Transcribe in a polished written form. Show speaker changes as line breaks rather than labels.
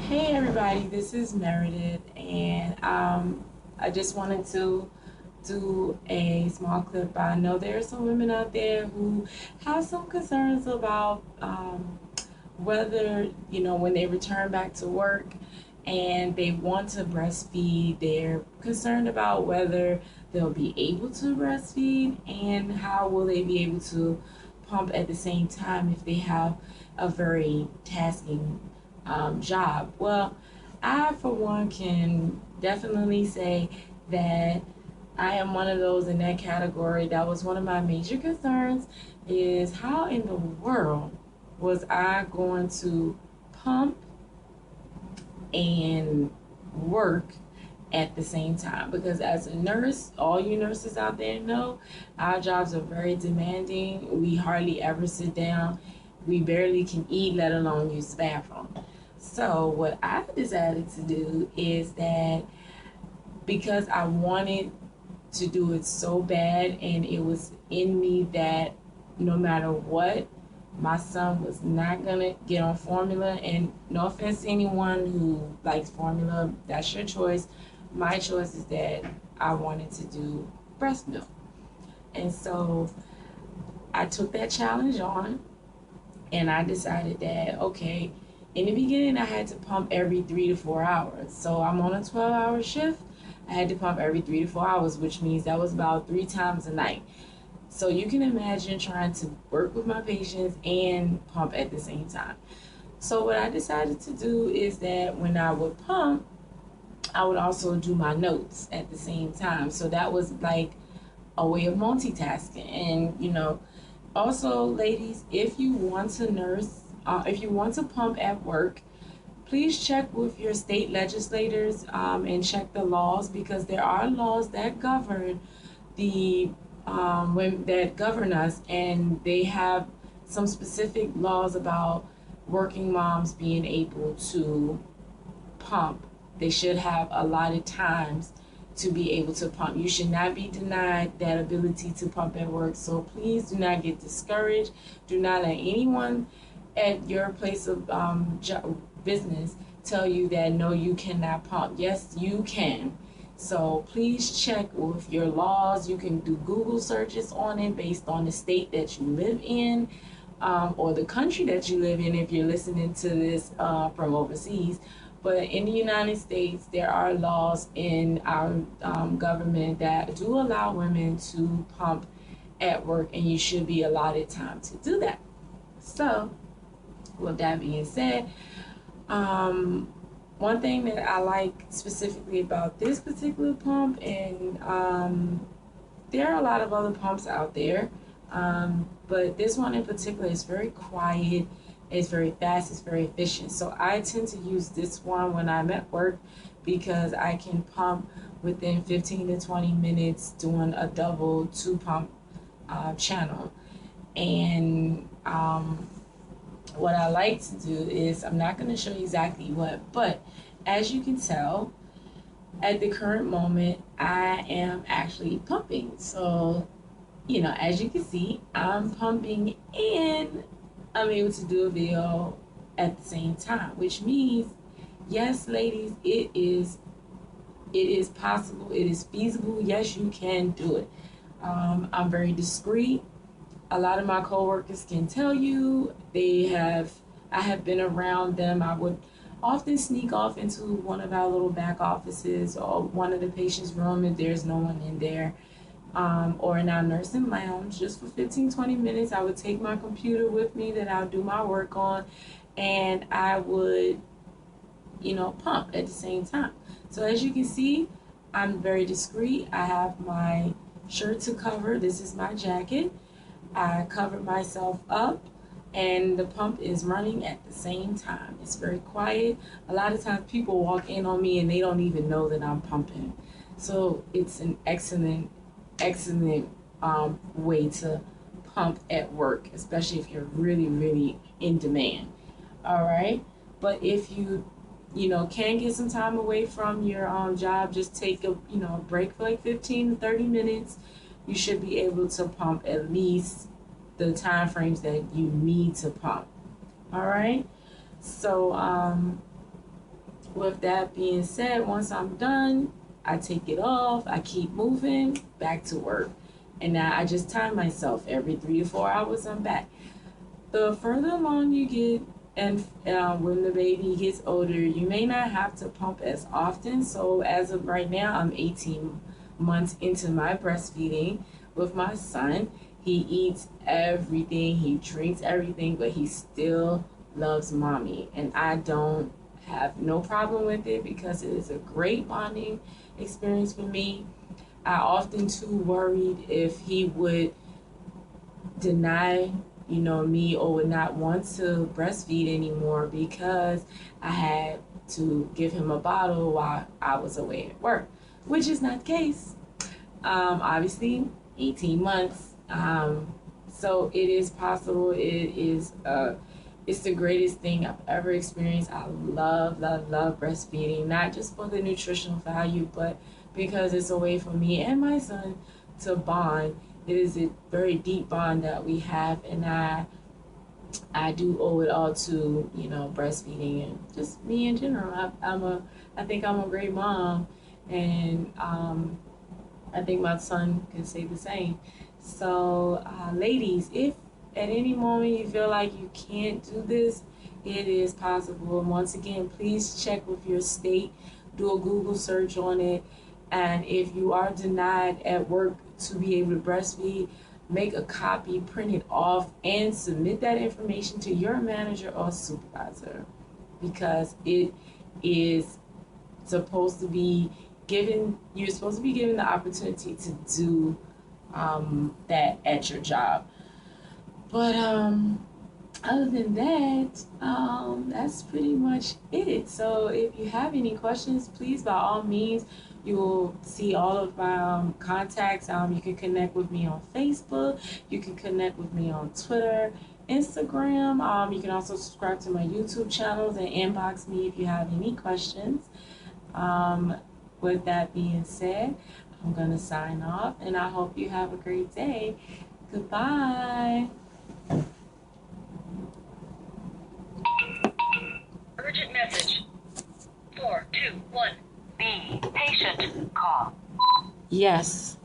Hey everybody, this is Meredith, and I just wanted to do a small clip. I know there are some women out there who have some concerns about whether, when they return back to work and they want to breastfeed, they're concerned about whether they'll be able to breastfeed and how will they be able to pump at the same time if they have a very tasking job. Well, I, for one, can definitely say that I am one of those in that category. That was one of my major concerns is how in the world was I going to pump and work at the same time? Because as a nurse, all you nurses out there know, our jobs are very demanding. We hardly ever sit down. We barely can eat, let alone use the bathroom. So what I decided to do is that because I wanted to do it so bad and it was in me that no matter what, my son was not gonna get on formula. And no offense to anyone who likes formula, that's your choice. My choice is that I wanted to do breast milk. And so I took that challenge on and I decided that, okay, in the beginning I had to pump every 3 to 4 hours. So I'm on a 12-hour shift. I had to pump every 3 to 4 hours, which means that was about 3 times a night. So you can imagine trying to work with my patients and pump at the same time. So what I decided to do is that when I would pump, I would also do my notes at the same time. So that was like a way of multitasking. And also, ladies, if you want to nurse, if you want to pump at work, please check with your state legislators and check the laws, because there are laws that govern the that govern us, and they have some specific laws about working moms being able to pump. They should have allotted times to be able to pump. You should not be denied that ability to pump at work. So please do not get discouraged. Do not let anyone at your place of business tell you that no, you cannot pump. Yes, you can. So please check with your laws. You can do Google searches on it based on the state that you live in, or the country that you live in if you're listening to this from overseas. But in the United States, there are laws in our government that do allow women to pump at work, and you should be allotted time to do that. So, with that being said, one thing that I like specifically about this particular pump, and there are a lot of other pumps out there, but this one in particular is very quiet, it's very fast, it's very efficient. So I tend to use this one when I'm at work because I can pump within 15 to 20 minutes doing a double two pump channel. And what I like to do is, I'm not going to show you exactly what, but as you can tell, at the current moment, I am actually pumping. So, as you can see, I'm pumping and I'm able to do a video at the same time, which means, yes, ladies, it is possible, it is feasible. Yes, you can do it. I'm very discreet. A lot of my coworkers can tell you I have been around them. I would often sneak off into one of our little back offices or one of the patients' room if there's no one in there, or in our nursing lounge just for 15-20 minutes. I would take my computer with me that I'll do my work on, and I would pump at the same time. So as you can see, I'm very discreet. I have my shirt to cover. This is my jacket. I cover myself up, and the pump is running at the same time. It's very quiet. A lot of times people walk in on me and they don't even know that I'm pumping. So it's an excellent way to pump at work, especially if you're really, really in demand. All right. But if you can get some time away from your job, just take a break for like 15 to 30 minutes. You should be able to pump at least the time frames that you need to pump. All right. So with that being said, once I'm done, I take it off, I keep moving, back to work. And now I just time myself every 3 to 4 hours, I'm back. The further along you get, and when the baby gets older, you may not have to pump as often. So as of right now, I'm 18 months into my breastfeeding with my son. He eats everything, he drinks everything, but he still loves mommy. And I don't have no problem with it because it is a great bonding experience for me. I often too worried if he would deny, me, or would not want to breastfeed anymore because I had to give him a bottle while I was away at work, which is not the case. Obviously, 18 months. So it is possible. It's the greatest thing I've ever experienced. I love, love, love breastfeeding, not just for the nutritional value, but because it's a way for me and my son to bond. It is a very deep bond that we have, and I do owe it all to breastfeeding and just me in general. I think I'm a great mom, and I think my son can say the same. So, ladies, if at any moment you feel like you can't do this, it is possible. And once again, please check with your state, do a Google search on it, and if you are denied at work to be able to breastfeed, make a copy, print it off, and submit that information to your manager or supervisor, because it is supposed to be you're supposed to be given the opportunity to do that at your job. But other than that, that's pretty much it. So if you have any questions, please, by all means, you will see all of my contacts. You can connect with me on Facebook. You can connect with me on Twitter, Instagram. You can also subscribe to my YouTube channels and inbox me if you have any questions. With that being said, I'm going to sign off, and I hope you have a great day. Goodbye.
Urgent message. 421. B. Patient call.
Yes.